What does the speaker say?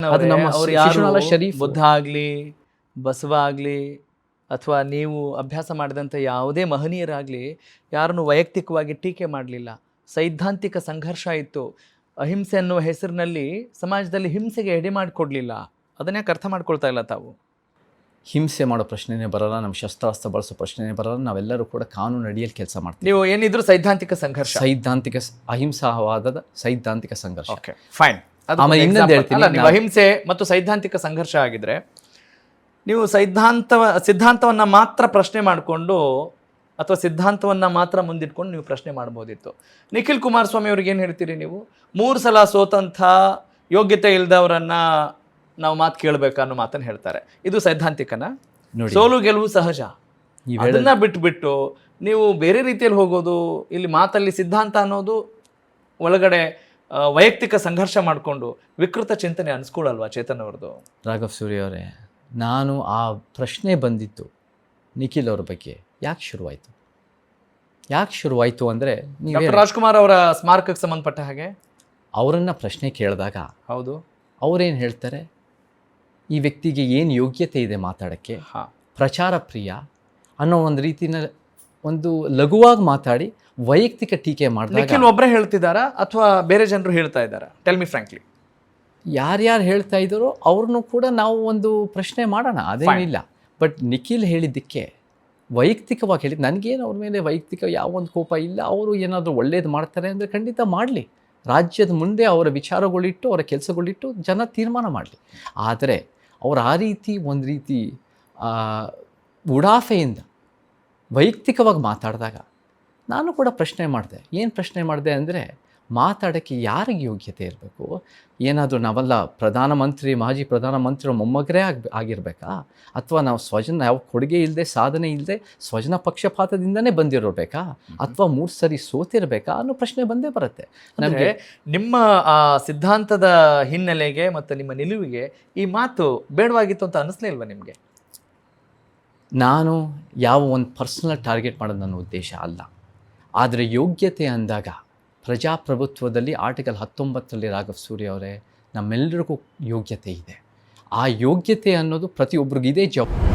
ಅದು ನಮ್ಮ ಅವ್ರು ಶಿಶುನಾಳ ಯಾರು ಶರೀಫ್ ಬುದ್ಧ ಆಗಲಿ ಬಸವ ಆಗಲಿ ಅಥವಾ ನೀವು ಅಭ್ಯಾಸ ಮಾಡಿದಂಥ ಯಾವುದೇ ಮಹನೀಯರಾಗಲಿ ಯಾರನ್ನು ವೈಯಕ್ತಿಕವಾಗಿ ಟೀಕೆ ಮಾಡಲಿಲ್ಲ. ಸೈದ್ಧಾಂತಿಕ ಸಂಘರ್ಷ ಇತ್ತು. ಅಹಿಂಸೆ ಅನ್ನುವ ಹೆಸರಿನಲ್ಲಿ ಸಮಾಜದಲ್ಲಿ ಹಿಂಸೆಗೆ ಎಡೆ ಮಾಡಿಕೊಡ್ಲಿಲ್ಲ. ಅದನ್ನ್ಯಾಕೆ ಅರ್ಥ ಮಾಡ್ಕೊಳ್ತಾ ಇಲ್ಲ ತಾವು? ಹಿಂಸೆ ಮಾಡೋ ಪ್ರಶ್ನೆನೇ ಬರಲ್ಲ, ನಮ್ಮ ಶಸ್ತ್ರಾಸ್ತ್ರ ಬಳಸೋ ಪ್ರಶ್ನೆನೇ ಬರಲ್ಲ. ನಾವೆಲ್ಲರೂ ಕೂಡ ಕಾನೂನು ಅಡಿಯಲ್ಲಿ ಕೆಲಸ ಮಾಡ್ತೀವಿ. ನೀವು ಏನಿದ್ರು ಸೈದ್ಧಾಂತಿಕ ಸಂಘರ್ಷ, ಸೈದ್ಧಾಂತಿಕ ಅಹಿಂಸಾವಾದದ ಸೈದ್ಧಾಂತಿಕ ಸಂಘರ್ಷ. Okay fine. ಆಮೇಲೆ ಇನ್ನೊಂದು ಹೇಳ್ತೀನಿ, ನೀವು ಅಹಿಂಸೆ ಮತ್ತು ಸೈದ್ಧಾಂತಿಕ ಸಂಘರ್ಷ ಆಗಿದ್ರೆ ನೀವು ಸಿದ್ಧಾಂತವನ್ನು ಮಾತ್ರ ಪ್ರಶ್ನೆ ಮಾಡಿಕೊಂಡು ಅಥವಾ ಸಿದ್ಧಾಂತವನ್ನು ಮಾತ್ರ ಮುಂದಿಟ್ಕೊಂಡು ನೀವು ಪ್ರಶ್ನೆ ಮಾಡ್ಬೋದಿತ್ತು. ನಿಖಿಲ್ ಕುಮಾರಸ್ವಾಮಿ ಅವ್ರಿಗೆ ಏನು ಹೇಳ್ತೀರಿ ನೀವು? 3 ಸಲ ಸೋತಂಥ ಯೋಗ್ಯತೆ ಇಲ್ದವರನ್ನ ನಾವು ಮಾತು ಕೇಳಬೇಕು ಅನ್ನೋ ಮಾತನ್ನು ಹೇಳ್ತಾರೆ. ಇದು ಸೈದ್ಧಾಂತಿಕನ? ಸೋಲು ಗೆಲುವು ಸಹಜ, ಅದನ್ನ ಬಿಟ್ಟು ನೀವು ಬೇರೆ ರೀತಿಯಲ್ಲಿ ಹೋಗೋದು, ಇಲ್ಲಿ ಮಾತಲ್ಲಿ ಸಿದ್ಧಾಂತ ಅನ್ನೋದು ಒಳಗಡೆ ವೈಯಕ್ತಿಕ ಸಂಘರ್ಷ ಮಾಡಿಕೊಂಡು ವಿಕೃತ ಚಿಂತನೆ ಅನ್ಸ್ಕೊಳ್ಳಲ್ವಾ ಚೇತನ್ ಅವ್ರದ್ದು? ರಾಘವ್ ಸೂರ್ಯ ಅವರೇ, ನಾನು ಆ ಪ್ರಶ್ನೆ ಬಂದಿತ್ತು ನಿಖಿಲ್ ಅವ್ರ ಬಗ್ಗೆ ಯಾಕೆ ಶುರುವಾಯಿತು ಅಂದರೆ, ಡಾಕ್ಟರ್ ರಾಜ್ಕುಮಾರ್ ಅವರ ಸ್ಮಾರಕಕ್ಕೆ ಸಂಬಂಧಪಟ್ಟ ಹಾಗೆ ಅವರನ್ನು ಪ್ರಶ್ನೆ ಕೇಳಿದಾಗ ಹೌದು ಅವರೇನು ಹೇಳ್ತಾರೆ, ಈ ವ್ಯಕ್ತಿಗೆ ಏನು ಯೋಗ್ಯತೆ ಇದೆ ಮಾತಾಡೋಕ್ಕೆ, ಪ್ರಚಾರ ಪ್ರಿಯ ಅನ್ನೋ ಒಂದು ರೀತಿನ ಒಂದು ಲಘುವಾಗಿ ಮಾತಾಡಿ ವೈಯಕ್ತಿಕ ಟೀಕೆ ಮಾಡಿದಾಗ ನಿಖಿಲ್ ಒಬ್ಬರೇ ಹೇಳ್ತಿದ್ದಾರಾ ಅಥವಾ ಬೇರೆ ಜನರು ಹೇಳ್ತಾ ಇದ್ದಾರಾ? Tell me frankly. ಯಾರ್ಯಾರು ಹೇಳ್ತಾ ಇದ್ದಾರೋ ಅವ್ರನ್ನೂ ಕೂಡ ನಾವು ಒಂದು ಪ್ರಶ್ನೆ ಮಾಡೋಣ, ಅದೇನಿಲ್ಲ. ಬಟ್ ನಿಖಿಲ್ ಹೇಳಿದ್ದಕ್ಕೆ ವೈಯಕ್ತಿಕವಾಗಿ ಹೇಳಿದ್ದು, ನನಗೇನು ಅವ್ರ ಮೇಲೆ ವೈಯಕ್ತಿಕ ಯಾವ ಒಂದು ಕೋಪ ಇಲ್ಲ. ಅವರು ಏನಾದರೂ ಒಳ್ಳೇದು ಮಾಡ್ತಾರೆ ಅಂದರೆ ಖಂಡಿತ ಮಾಡಲಿ. ರಾಜ್ಯದ ಮುಂದೆ ಅವರ ವಿಚಾರಗಳಿಟ್ಟು ಅವರ ಕೆಲಸಗಳಿಟ್ಟು ಜನ ತೀರ್ಮಾನ ಮಾಡಲಿ. ಆದರೆ ಅವರು ಆ ರೀತಿ ಒಂದು ರೀತಿ ಉಡಾಫೆಯಿಂದ ವೈಯಕ್ತಿಕವಾಗಿ ಮಾತಾಡಿದಾಗ ನಾನು ಕೂಡ ಪ್ರಶ್ನೆ ಮಾಡಿದೆ. ಏನು ಪ್ರಶ್ನೆ ಮಾಡಿದೆ ಅಂದರೆ, ಮಾತಾಡೋಕ್ಕೆ ಯಾರಿಗೆ ಯೋಗ್ಯತೆ ಇರಬೇಕು? ಏನಾದರೂ ನಾವೆಲ್ಲ ಮಾಜಿ ಪ್ರಧಾನಮಂತ್ರಿ ಮೊಮ್ಮಗರೇ ಆಗಿರಬೇಕಾ? ಅಥವಾ ನಾವು ಯಾವ ಕೊಡುಗೆ ಇಲ್ಲದೆ, ಸಾಧನೆ ಇಲ್ಲದೆ ಸ್ವಜನ ಪಕ್ಷಪಾತದಿಂದನೇ ಬಂದಿರಬೇಕಾ? ಅಥವಾ 3 ಸರಿ ಸೋತಿರಬೇಕಾ ಅನ್ನೋ ಪ್ರಶ್ನೆ ಬಂದೇ ಬರುತ್ತೆ ನಮಗೆ. ನಿಮ್ಮ ಆ ಸಿದ್ಧಾಂತದ ಹಿನ್ನೆಲೆಗೆ ಮತ್ತು ನಿಮ್ಮ ನಿಲುವಿಗೆ ಈ ಮಾತು ಬೇಡವಾಗಿತ್ತು ಅಂತ ಅನ್ನಿಸ್ಲೇ ಇಲ್ವಾ ನಿಮಗೆ? ನಾನು ಯಾವ ಒಂದು ಪರ್ಸನಲ್ ಟಾರ್ಗೆಟ್ ಮಾಡೋದು ನನ್ನ ಉದ್ದೇಶ ಅಲ್ಲ. ಆದರೆ ಯೋಗ್ಯತೆ ಅಂದಾಗ ಪ್ರಜಾಪ್ರಭುತ್ವದಲ್ಲಿ ಆರ್ಟಿಕಲ್ 19ರಲ್ಲಿ ರಾಘವ್ ಸೂರ್ಯ ಅವರೇ, ನಮ್ಮೆಲ್ಲರಿಗೂ ಯೋಗ್ಯತೆ ಇದೆ. ಆ ಯೋಗ್ಯತೆ ಅನ್ನೋದು ಪ್ರತಿಯೊಬ್ಬರಿಗಿದೆ ಜವಾಬ್ದಾರಿ.